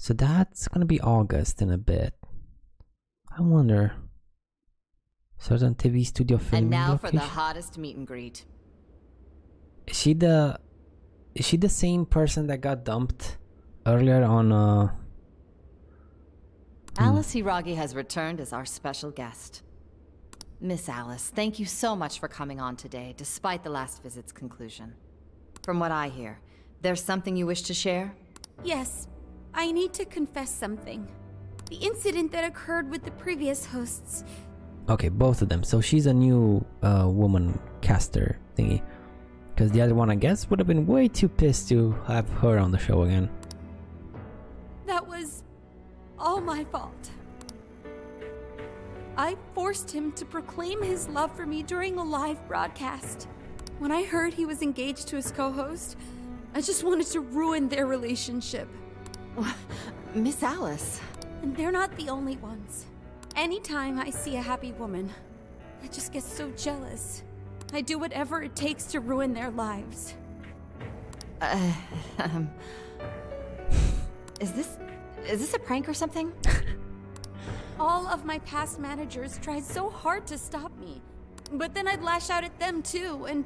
So that's gonna be August in a bit. I wonder. Certain TV studio filming And now location. for the hottest meet and greet. Is she the same person that got dumped earlier on Alice Hiragi has returned as our special guest. Miss Alice, thank you so much for coming on today, despite the last visit's conclusion. From what I hear, there's something you wish to share? Yes, I need to confess something. The incident that occurred with the previous hosts. Okay, both of them. So she's a new woman caster thingy. Because the other one, I guess, would have been way too pissed to have her on the show again. That was all my fault. I forced him to proclaim his love for me during a live broadcast. When I heard he was engaged to his co-host, I just wanted to ruin their relationship. Miss Alice. And they're not the only ones. Anytime I see a happy woman, I just get so jealous. I do whatever it takes to ruin their lives. Is this a prank or something? All of my past managers tried so hard to stop me. But then I'd lash out at them too, and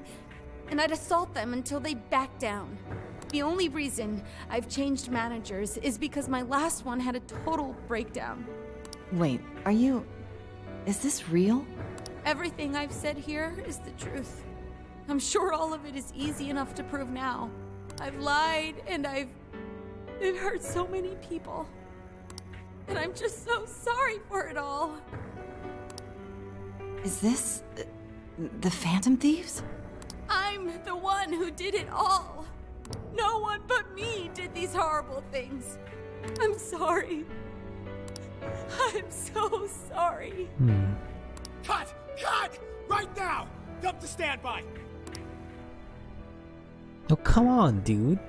I'd assault them until they backed down. The only reason I've changed managers is because my last one had a total breakdown. Wait, is this real? Everything I've said here is the truth. I'm sure all of it is easy enough to prove now. I've lied and I've hurt so many people. And I'm just so sorry for it all. Is this the Phantom Thieves? I'm the one who did it all. No one but me did these horrible things. I'm sorry. I'm so sorry. Cut! Cut! Right now! Dump to standby! Oh, come on, dude.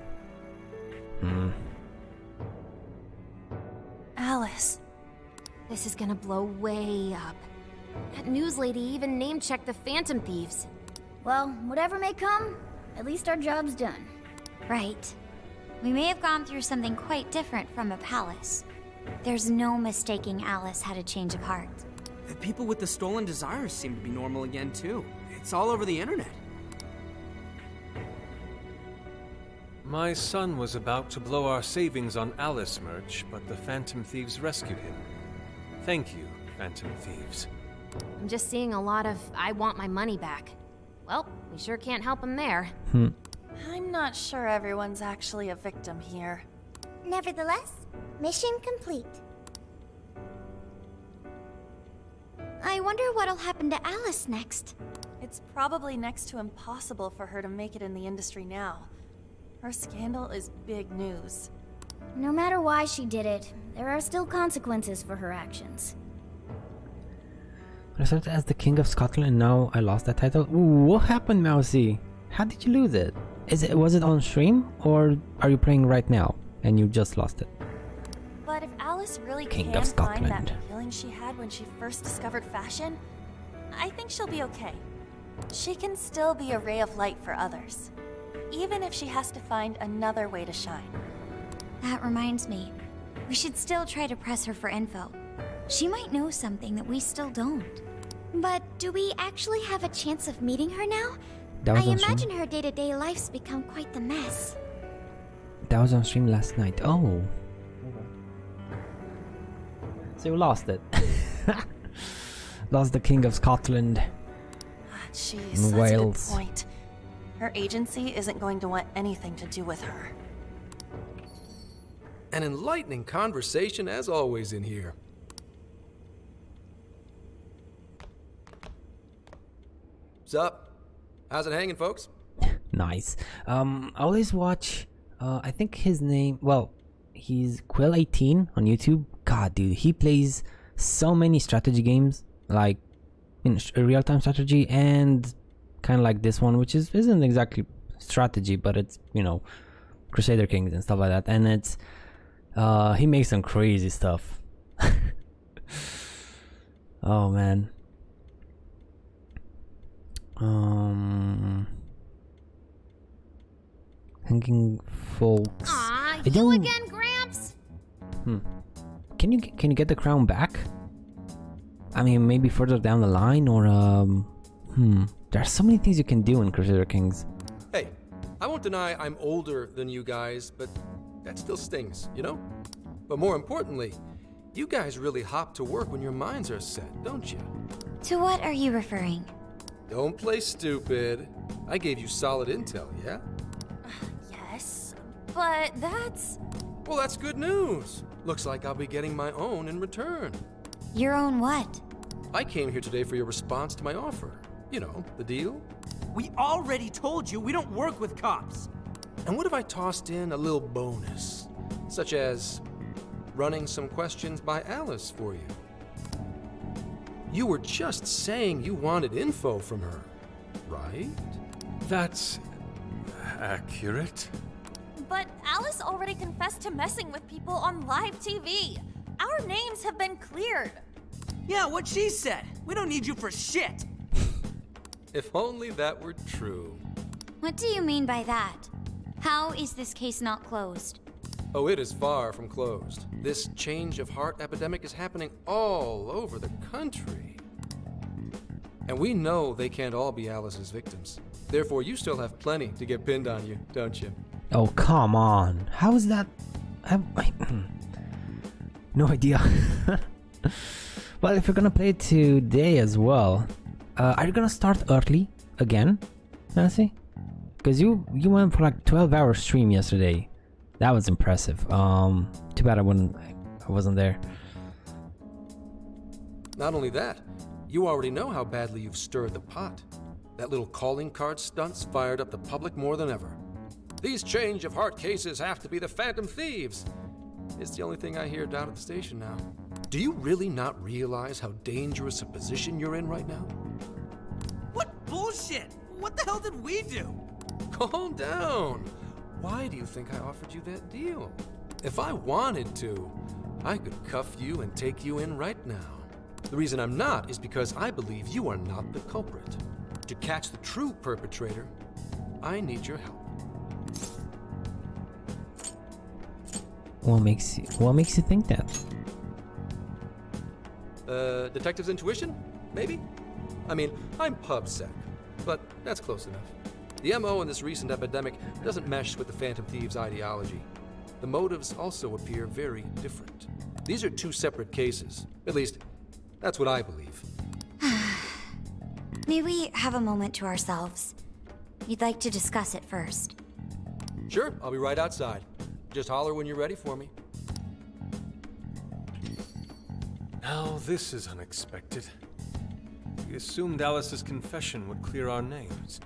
Alice, this is gonna blow way up. That news lady even name-checked the Phantom Thieves. Well, whatever may come, at least our job's done. Right. We may have gone through something quite different from a palace. There's no mistaking Alice had a change of heart. The people with the stolen desires seem to be normal again, too. It's all over the internet. My son was about to blow our savings on Alice merch, but the Phantom Thieves rescued him. Thank you, Phantom Thieves. I'm just seeing a lot of I want my money back. Well, we sure can't help him there. I'm not sure everyone's actually a victim here. Nevertheless, mission complete. I wonder what'll happen to Alice next. It's probably next to impossible for her to make it in the industry now. Her scandal is big news. No matter why she did it, there are still consequences for her actions. I started as the King of Scotland and now I lost that title. Ooh, what happened, Mousy? How did you lose it? Was it on stream or are you playing right now and you just lost it? But if Alice really King can of find that Scotland. feeling she had when she first discovered fashion, I think she'll be okay. She can still be a ray of light for others, even if she has to find another way to shine. That reminds me, we should still try to press her for info. She might know something that we still don't. But do we actually have a chance of meeting her now? That was I on stream? imagine her day-to-day life's become quite the mess. That was on stream last night. Oh. So you lost it. Lost the King of Scotland. Jeez, In that's Wales. a good point. Her agency isn't going to want anything to do with her. An enlightening conversation as always in here. Sup? How's it hanging, folks? Nice. I always watch, I think his name, well, he's Quill18 on YouTube. God, dude, he plays so many strategy games, like in real-time strategy and kind of like this one, which isn't exactly strategy, but it's, you know, Crusader Kings and stuff like that. And it's, he makes some crazy stuff. Oh, man. Hanging folks. Aw, I you don't... again, Gramps? Can you get the crown back? I mean, maybe further down the line, or there are so many things you can do in Crusader Kings. Hey, I won't deny I'm older than you guys, but that still stings, you know? But more importantly, you guys really hop to work when your minds are set, don't you? To what are you referring? Don't play stupid. I gave you solid intel, yeah? Yes, but that's... Well, that's good news. Looks like I'll be getting my own in return. Your own what? I came here today for your response to my offer. You know, the deal. We already told you we don't work with cops. And what if I tossed in a little bonus? Such as running some questions by Alice for you. You were just saying you wanted info from her, right? That's accurate. But Alice already confessed to messing with people on live TV. Our names have been cleared. Yeah, what she said. We don't need you for shit. If only that were true. What do you mean by that? How is this case not closed? Oh, it is far from closed. This change of heart epidemic is happening all over the country. And we know they can't all be Alice's victims. Therefore, you still have plenty to get pinned on you, don't you? Oh, come on. How is that? No idea. Well, if you're gonna play it today as well, are you gonna start early again, Nancy? Because you went for like 12-hour stream yesterday. That was impressive. Too bad I wasn't there. Not only that, you already know how badly you've stirred the pot. That little calling card stunt's fired up the public more than ever. These change of heart cases have to be the Phantom Thieves. It's the only thing I hear down at the station now. Do you really not realize how dangerous a position you're in right now? What bullshit? What the hell did we do? Calm down. Why do you think I offered you that deal? If I wanted to, I could cuff you and take you in right now. The reason I'm not is because I believe you are not the culprit. To catch the true perpetrator, I need your help. What makes you think that? Detective's intuition? Maybe? I mean, I'm PubSec, but that's close enough. The MO in this recent epidemic doesn't mesh with the Phantom Thieves' ideology. The motives also appear very different. These are two separate cases. At least, that's what I believe. May we have a moment to ourselves? We'd like to discuss it first. Sure, I'll be right outside. Just holler when you're ready for me. Now this is unexpected. We assumed Alice's confession would clear our names.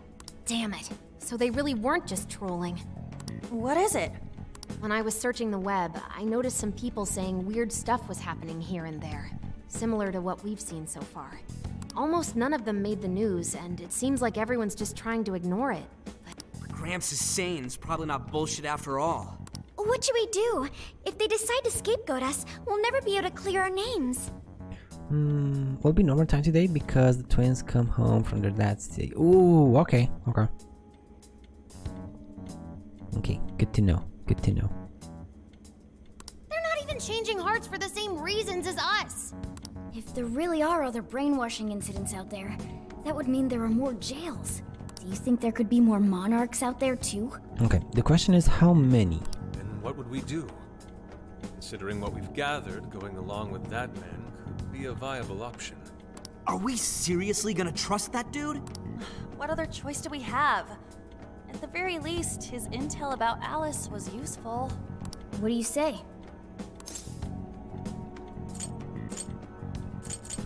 Damn it. So they really weren't just trolling. What is it? When I was searching the web, I noticed some people saying weird stuff was happening here and there, similar to what we've seen so far. Almost none of them made the news, and it seems like everyone's just trying to ignore it. What Gramps is saying is probably not bullshit after all. What should we do? If they decide to scapegoat us, we'll never be able to clear our names. Will be normal time today because the twins come home from their dad's day. Ooh, okay. Okay, good to know. Good to know. They're not even changing hearts for the same reasons as us. If there really are other brainwashing incidents out there, that would mean there are more jails. Do you think there could be more monarchs out there too? Okay, the question is how many? And what would we do? Considering what we've gathered, going along with that man could be a viable option. Are we seriously gonna trust that dude? What other choice do we have? At the very least, his intel about Alice was useful. What do you say?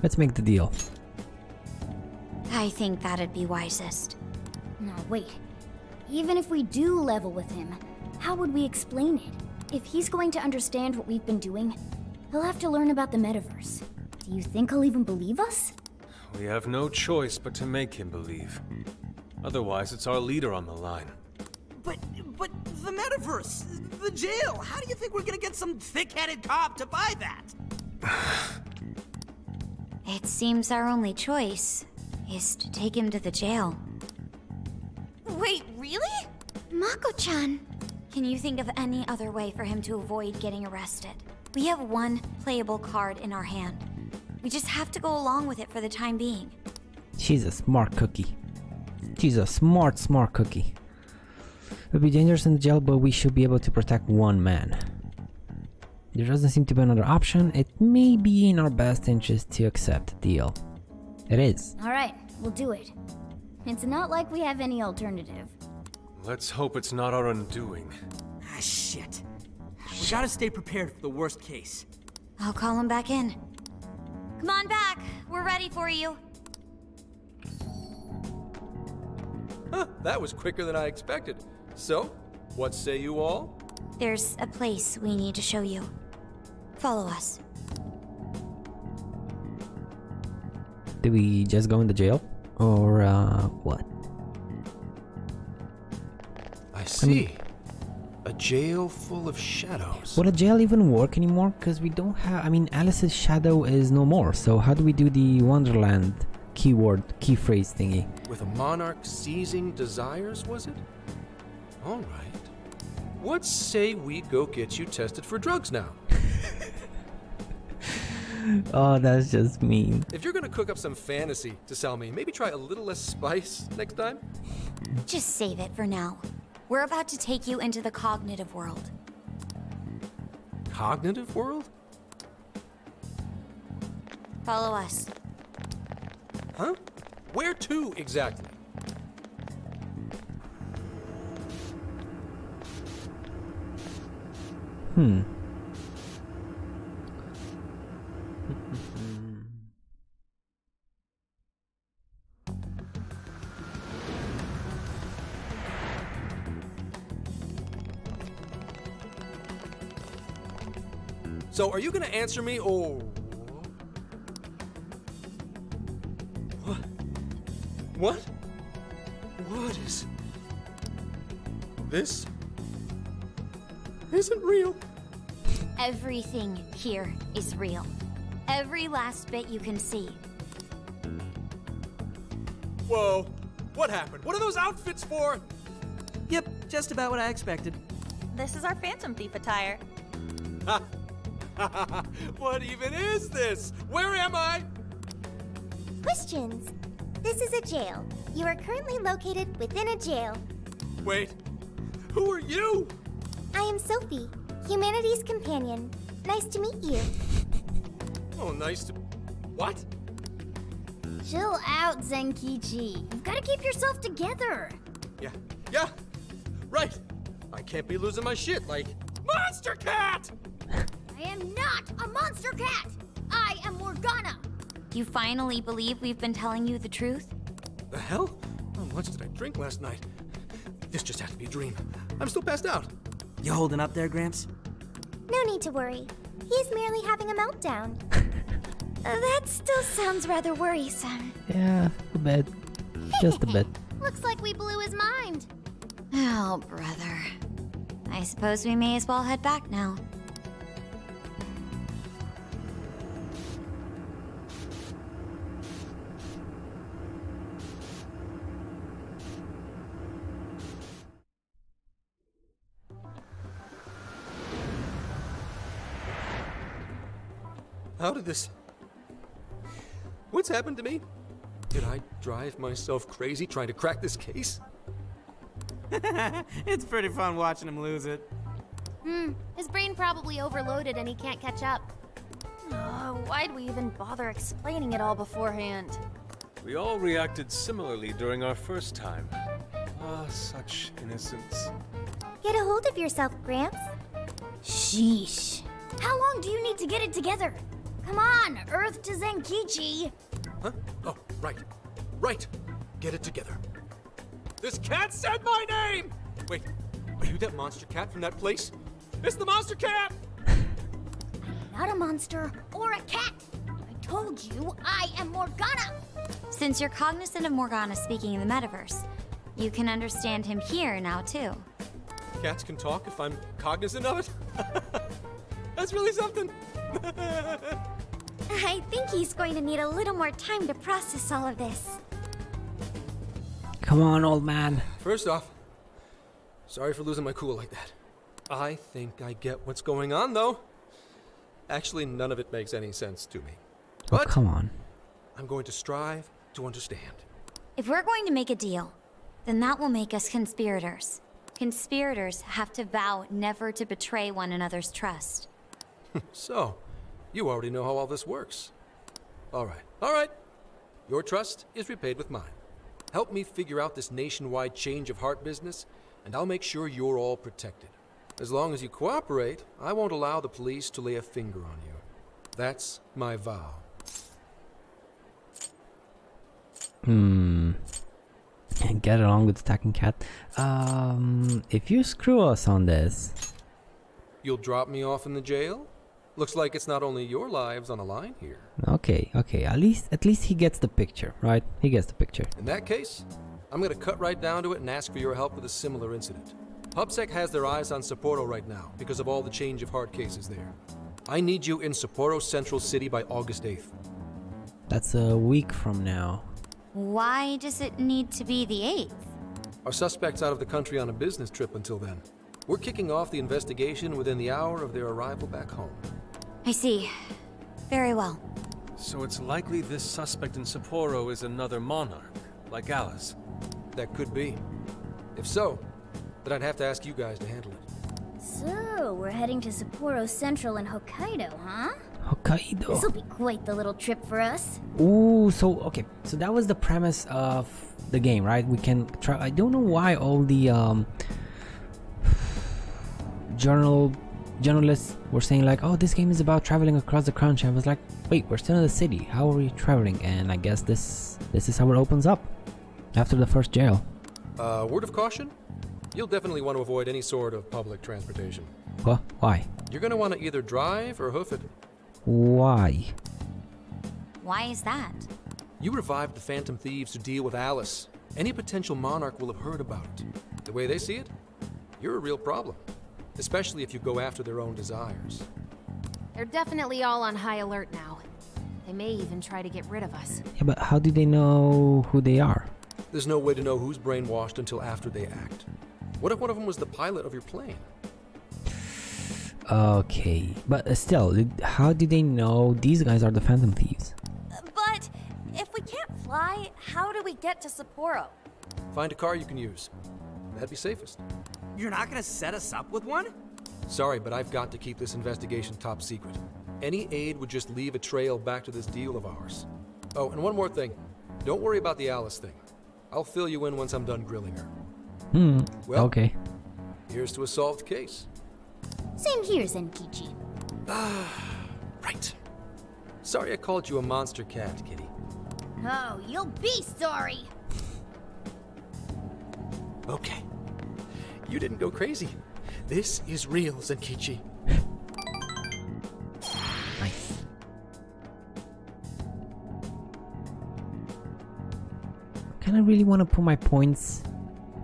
Let's make the deal. I think that'd be wisest. No, wait. Even if we do level with him, how would we explain it? If he's going to understand what we've been doing, he'll have to learn about the metaverse. Do you think he'll even believe us? We have no choice but to make him believe. Otherwise, it's our leader on the line. But the metaverse, the jail, how do you think we're gonna get some thick-headed cop to buy that? It seems our only choice is to take him to the jail. Wait, really? Mako-chan! Can you think of any other way for him to avoid getting arrested? We have one playable card in our hand. We just have to go along with it for the time being. She's a smart cookie. She's a smart cookie. It'll be dangerous in the jail, but we should be able to protect one man. There doesn't seem to be another option. It may be in our best interest to accept the deal. It is. Alright, we'll do it. It's not like we have any alternative. Let's hope it's not our undoing. Ah, shit. We gotta stay prepared for the worst case. I'll call him back in. Come on back. We're ready for you. Huh, that was quicker than I expected. So, what say you all? There's a place we need to show you. Follow us. Do we just go in the jail? Or, what? I see. A jail full of shadows. Would a jail even work anymore? Because we don't have... I mean, Alice's shadow is no more. So how do we do the Wonderland keyword, key phrase thingy? With a monarch seizing desires, was it? All right. What say we go get you tested for drugs now? Oh, that's just mean. If you're gonna cook up some fantasy to sell me, maybe try a little less spice next time? Just save it for now. We're about to take you into the cognitive world. Cognitive world? Follow us. Huh? Where to exactly? So, are you gonna answer me, or... What? What? What is... This isn't real. Everything here is real. Every last bit you can see. Whoa. What happened? What are those outfits for? Yep, just about what I expected. This is our Phantom Thief attire. Ha! What even is this? Where am I? Questions. This is a jail. You are currently located within a jail. Wait. Who are you? I am Sophie, humanity's companion. Nice to meet you. Oh, nice to... What? Chill out, Zenkichi. You've got to keep yourself together. Yeah. Right. I can't be losing my shit like... Monster Cat! I am not a monster cat. I am Morgana. You finally believe we've been telling you the truth? The hell? How much did I drink last night? This just has to be a dream. I'm still passed out. You holding up there, Gramps? No need to worry. He's merely having a meltdown. That still sounds rather worrisome. Yeah, a bit. Just a bit. Looks like we blew his mind. Oh, brother. I suppose we may as well head back now. How did this... What's happened to me? Did I drive myself crazy trying to crack this case? It's pretty fun watching him lose it. His brain probably overloaded and he can't catch up. Why'd we even bother explaining it all beforehand? We all reacted similarly during our first time. Ah, such innocence. Get a hold of yourself, Gramps. Sheesh. How long do you need to get it together? Come on, Earth to Zenkichi. Huh? Oh, right. Right. Get it together. This cat said my name! Wait, are you that monster cat from that place? It's the monster cat! Not a monster or a cat. I told you I am Morgana. Since you're cognizant of Morgana speaking in the metaverse, you can understand him here now, too. Cats can talk if I'm cognizant of it? That's really something. I think he's going to need a little more time to process all of this. Come on, old man. First off, sorry for losing my cool like that. I think I get what's going on, though. Actually, none of it makes any sense to me. Oh, But come on. I'm going to strive to understand. If we're going to make a deal, then that will make us conspirators. Conspirators have to vow never to betray one another's trust. So, you already know how all this works. All right. Your trust is repaid with mine. Help me figure out this nationwide change of heart business, and I'll make sure you're all protected. As long as you cooperate, I won't allow the police to lay a finger on you. That's my vow. Get along with attacking cat. If you screw us on this... You'll drop me off in the jail? Looks like it's not only your lives on the line here. Okay. At least he gets the picture, right? He gets the picture. In that case, I'm gonna cut right down to it and ask for your help with a similar incident. PubSec has their eyes on Sapporo right now because of all the change of heart cases there. I need you in Sapporo Central City by August 8th. That's a week from now. Why does it need to be the 8th? Our suspect's out of the country on a business trip until then. We're kicking off the investigation within the hour of their arrival back home. I see. Very well. So it's likely this suspect in Sapporo is another monarch, like Alice. That could be. If so, then I'd have to ask you guys to handle it. So, we're heading to Sapporo Central in Hokkaido, huh? Hokkaido. This'll be quite the little trip for us. Ooh, so that was the premise of the game, right? We can try. I don't know why all the journalists were saying like, oh, this game is about traveling across the country. I was like, wait, we're still in the city. How are we traveling? And I guess this is how it opens up after the first jail. Word of caution? You'll definitely want to avoid any sort of public transportation. What? Why? You're gonna want to either drive or hoof it. Why? Why is that? You revived the Phantom Thieves to deal with Alice. Any potential monarch will have heard about it. The way they see it, you're a real problem. Especially if you go after their own desires. They're definitely all on high alert now. They may even try to get rid of us. Yeah, but how do they know who they are? There's no way to know who's brainwashed until after they act. What if one of them was the pilot of your plane? Okay, but still, how do they know these guys are the Phantom Thieves? But if we can't fly, how do we get to Sapporo? Find a car you can use. That'd be safest. You're not gonna set us up with one? Sorry, but I've got to keep this investigation top secret. Any aid would just leave a trail back to this deal of ours. Oh, and one more thing. Don't worry about the Alice thing. I'll fill you in once I'm done grilling her. Well, okay. Here's to a solved case. Same here, Zenkichi. Right. Sorry I called you a monster cat, kitty. Oh, you'll be sorry! Okay. You didn't go crazy. This is real, Zenkichi. Nice. Kind of really want to put my points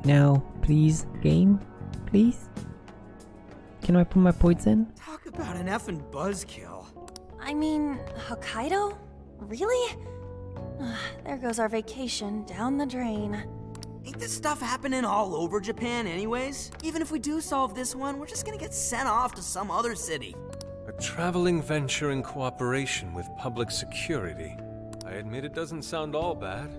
now, please, game? Please? Can I put my points in? Talk about an effing buzzkill. I mean, Hokkaido? Really? There goes our vacation down the drain. Ain't this stuff happening all over Japan anyways? Even if we do solve this one, we're just gonna get sent off to some other city. A traveling venture in cooperation with public security. I admit it doesn't sound all bad.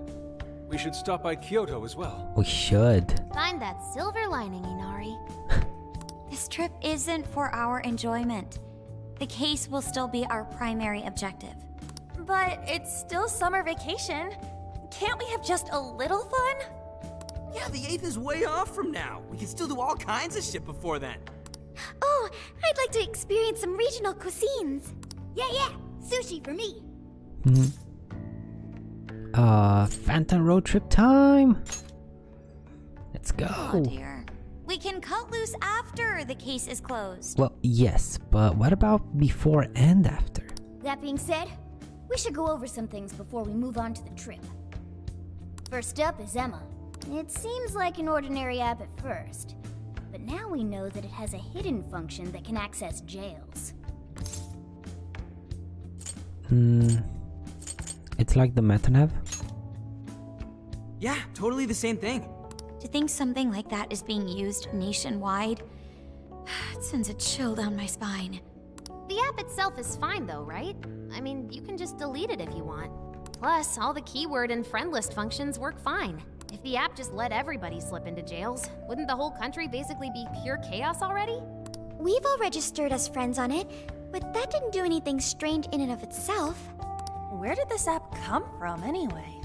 We should stop by Kyoto as well. We should. Find that silver lining, Inari. This trip isn't for our enjoyment. The case will still be our primary objective. But it's still summer vacation. Can't we have just a little fun? Yeah, the 8th is way off from now. We can still do all kinds of shit before then. Oh, I'd like to experience some regional cuisines. Yeah, sushi for me. Phantom road trip time. Let's go. Oh dear. We can cut loose after the case is closed. Well, yes, but what about before and after? That being said, we should go over some things before we move on to the trip. First up is Emma. It seems like an ordinary app at first, but now we know that it has a hidden function that can access jails. It's like the MetaNav? Yeah, totally the same thing. To think something like that is being used nationwide, it sends a chill down my spine. The app itself is fine though, right? I mean, you can just delete it if you want. Plus, all the keyword and friend list functions work fine. If the app just let everybody slip into jails, wouldn't the whole country basically be pure chaos already? We've all registered as friends on it, but that didn't do anything strange in and of itself. Where did this app come from, anyway?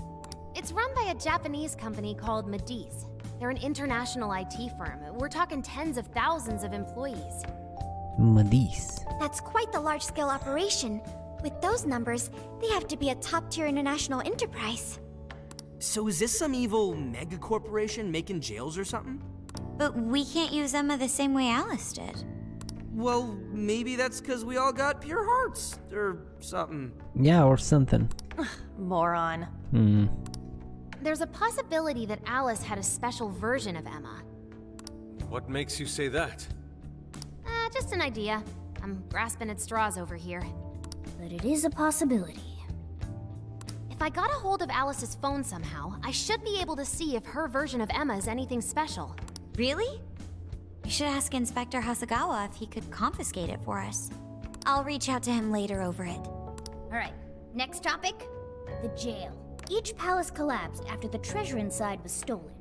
It's run by a Japanese company called Mediz. They're an international IT firm. We're talking tens of thousands of employees. Mediz. That's quite the large-scale operation. With those numbers, they have to be a top-tier international enterprise. So is this some evil mega corporation making jails or something? But we can't use Emma the same way Alice did. Well, maybe that's because we all got pure hearts, or something. Yeah, or something. Moron. There's a possibility that Alice had a special version of Emma. What makes you say that? Just an idea. I'm grasping at straws over here. But it is a possibility. If I got a hold of Alice's phone somehow, I should be able to see if her version of Emma is anything special. Really? You should ask Inspector Hasagawa if he could confiscate it for us. I'll reach out to him later over it. Alright, next topic. The jail. Each palace collapsed after the treasure inside was stolen.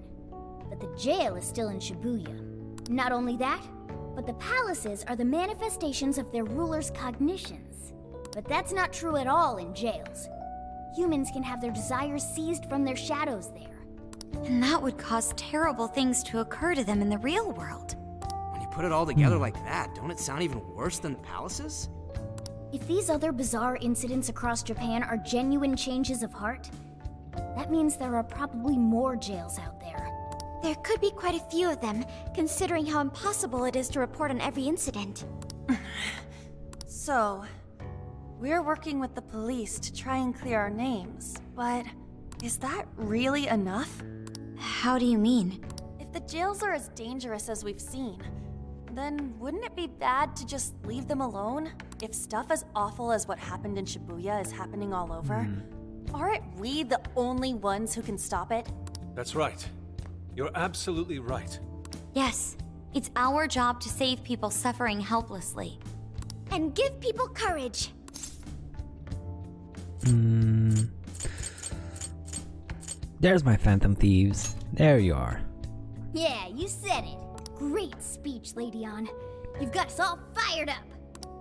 But the jail is still in Shibuya. Not only that, but the palaces are the manifestations of their rulers' cognitions. But that's not true at all in jails. Humans can have their desires seized from their shadows there. And that would cause terrible things to occur to them in the real world. When you put it all together like that, don't it sound even worse than the palaces? If these other bizarre incidents across Japan are genuine changes of heart, that means there are probably more jails out there. There could be quite a few of them, considering how impossible it is to report on every incident. So, we're working with the police to try and clear our names, but is that really enough? How do you mean? If the jails are as dangerous as we've seen, then wouldn't it be bad to just leave them alone? If stuff as awful as what happened in Shibuya is happening all over, aren't we the only ones who can stop it? That's right. You're absolutely right. Yes, it's our job to save people suffering helplessly. And give people courage. There's my Phantom Thieves. There you are. Yeah, you said it. Great speech, Lady On. You've got us all fired up.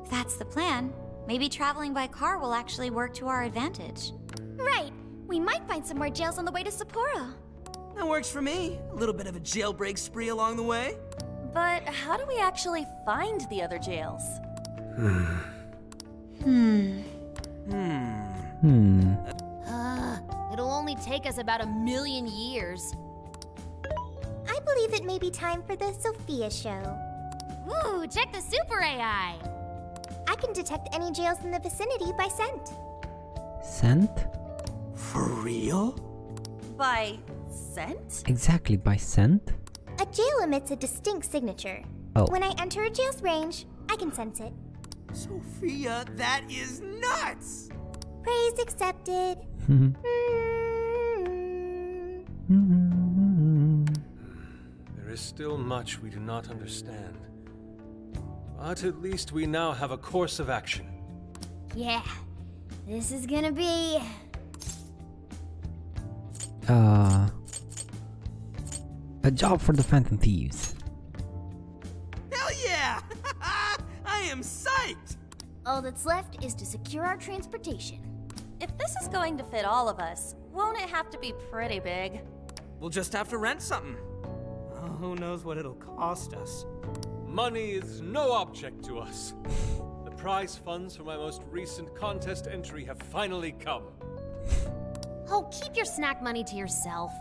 If that's the plan, maybe traveling by car will actually work to our advantage. Right. We might find some more jails on the way to Sapporo. That works for me. A little bit of a jailbreak spree along the way. But how do we actually find the other jails? It'll only take us about 1,000,000 years. I believe it may be time for the Sophia show. Ooh, check the super AI! I can detect any jails in the vicinity by scent. Scent? For real? By scent? Exactly, by scent? A jail emits a distinct signature. Oh. When I enter a jail's range, I can sense it. Sophia, that is nuts! Praise accepted. There is still much we do not understand. But at least we now have a course of action. Yeah, this is gonna be... A job for the Phantom Thieves. Hell yeah! I am psyched! All that's left is to secure our transportation. If this is going to fit all of us, won't it have to be pretty big? We'll just have to rent something. Oh, who knows what it'll cost us. Money is no object to us. The prize funds for my most recent contest entry have finally come. Oh, keep your snack money to yourself.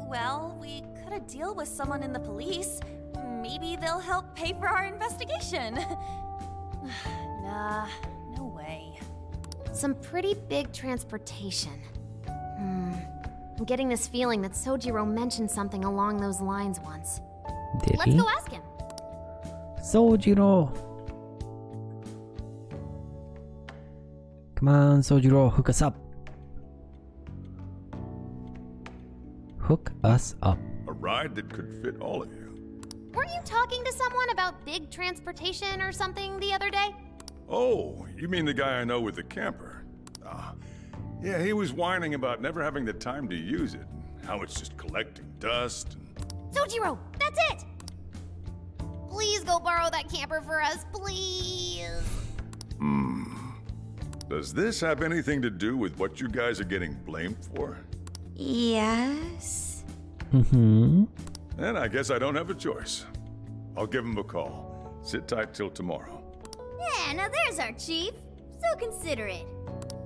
Well, we cut a deal with someone in the police. Maybe they'll help pay for our investigation. Nah, no way. Some pretty big transportation. I'm getting this feeling that Sojiro mentioned something along those lines once. Did Let's he? go ask him. Sojiro! Come on, Sojiro, hook us up. Hook us up. A ride that could fit all of you. Weren't you talking to someone about big transportation or something the other day? Oh, you mean the guy I know with the camper? Ah, yeah, he was whining about never having the time to use it. How it's just collecting dust and... Sojiro, that's it! Please go borrow that camper for us, please! Does this have anything to do with what you guys are getting blamed for? Yes? Then I guess I don't have a choice. I'll give him a call. Sit tight till tomorrow. Yeah, now there's our chief. So considerate.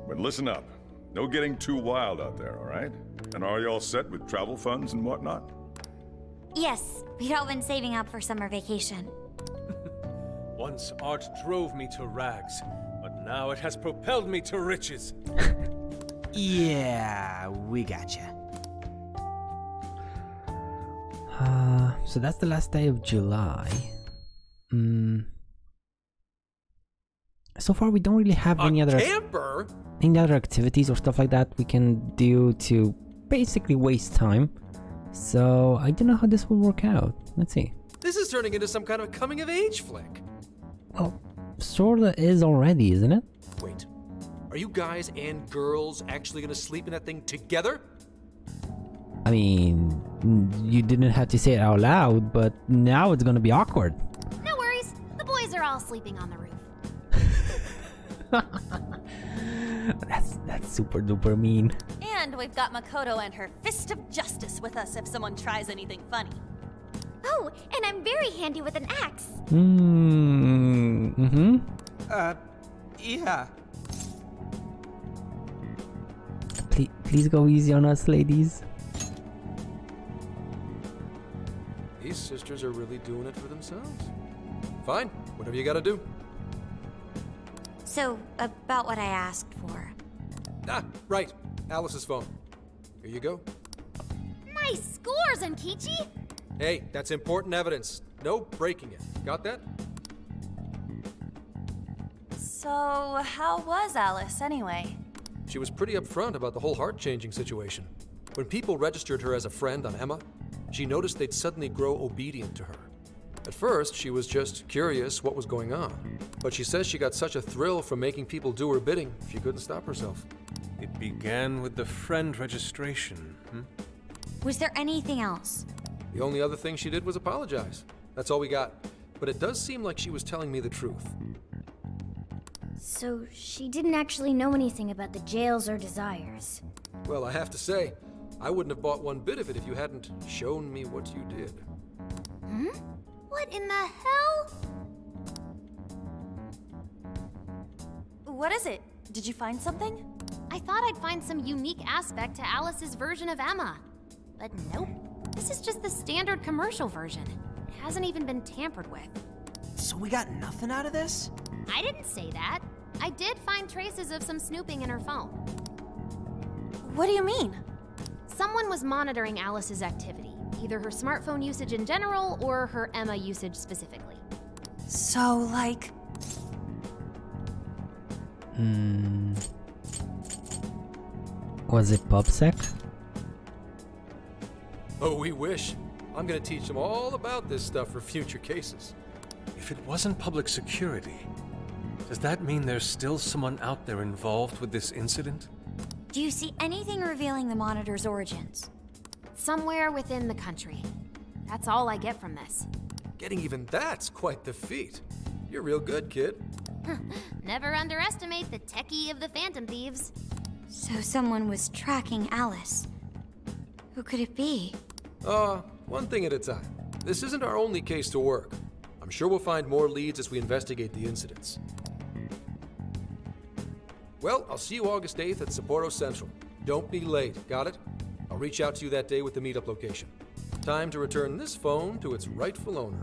But listen up. No getting too wild out there, all right? And are you all set with travel funds and whatnot? Yes, we'd all been saving up for summer vacation. Once art drove me to rags, but now it has propelled me to riches. Yeah, we gotcha. So that's the last day of July. So far we don't really have any other activities or stuff like that we can do to basically waste time. So I don't know how this will work out. Let's see. This is turning into some kind of coming-of-age flick. Well, sorta is already, isn't it? Wait, are you guys and girls actually gonna sleep in that thing together? I mean, you didn't have to say it out loud, but now it's gonna be awkward. No worries, the boys are all sleeping on the roof. That's super duper mean. And we've got Makoto and her fist of justice with us if someone tries anything funny. Oh, and I'm very handy with an axe. Yeah. Please go easy on us, ladies. These sisters are really doing it for themselves. Fine, whatever you gotta do. So, about what I asked for. Ah, right. Alice's phone. Here you go. Nice scores, Enkichi! Hey, that's important evidence. No breaking it. Got that? So, how was Alice anyway? She was pretty upfront about the whole heart-changing situation. When people registered her as a friend on Emma, she noticed they'd suddenly grow obedient to her. At first, she was just curious what was going on. But she says she got such a thrill from making people do her bidding, she couldn't stop herself. It began with the friend registration, Was there anything else? The only other thing she did was apologize. That's all we got. But it does seem like she was telling me the truth. So, she didn't actually know anything about the jails or desires. Well, I have to say, I wouldn't have bought one bit of it if you hadn't shown me what you did. What in the hell? What is it? Did you find something? I thought I'd find some unique aspect to Alice's version of Emma. But nope. This is just the standard commercial version. It hasn't even been tampered with. So we got nothing out of this? I didn't say that. I did find traces of some snooping in her phone. What do you mean? Someone was monitoring Alice's activity, either her smartphone usage in general or her Emma usage specifically. So, like... Was it PubSec? Oh, we wish. I'm gonna teach them all about this stuff for future cases. If it wasn't public security, does that mean there's still someone out there involved with this incident? Do you see anything revealing the Monitor's origins? Somewhere within the country. That's all I get from this. Getting even that's quite the feat. You're real good, kid. Never underestimate the techie of the Phantom Thieves. So someone was tracking Alice. Who could it be? One thing at a time. This isn't our only case to work. I'm sure we'll find more leads as we investigate the incidents. Well, I'll see you August 8th at Sapporo Central. Don't be late, got it? I'll reach out to you that day with the meetup location. Time to return this phone to its rightful owner.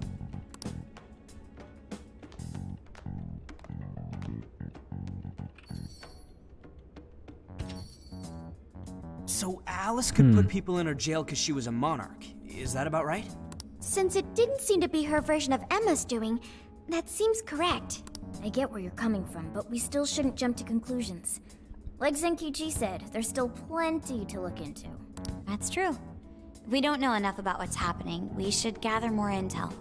So Alice could put people in her jail because she was a monarch. Is that about right? Since it didn't seem to be her version of Emma's doing, that seems correct. I get where you're coming from, but we still shouldn't jump to conclusions. Like Zenkichi said, there's still plenty to look into. That's true. If we don't know enough about what's happening, we should gather more intel.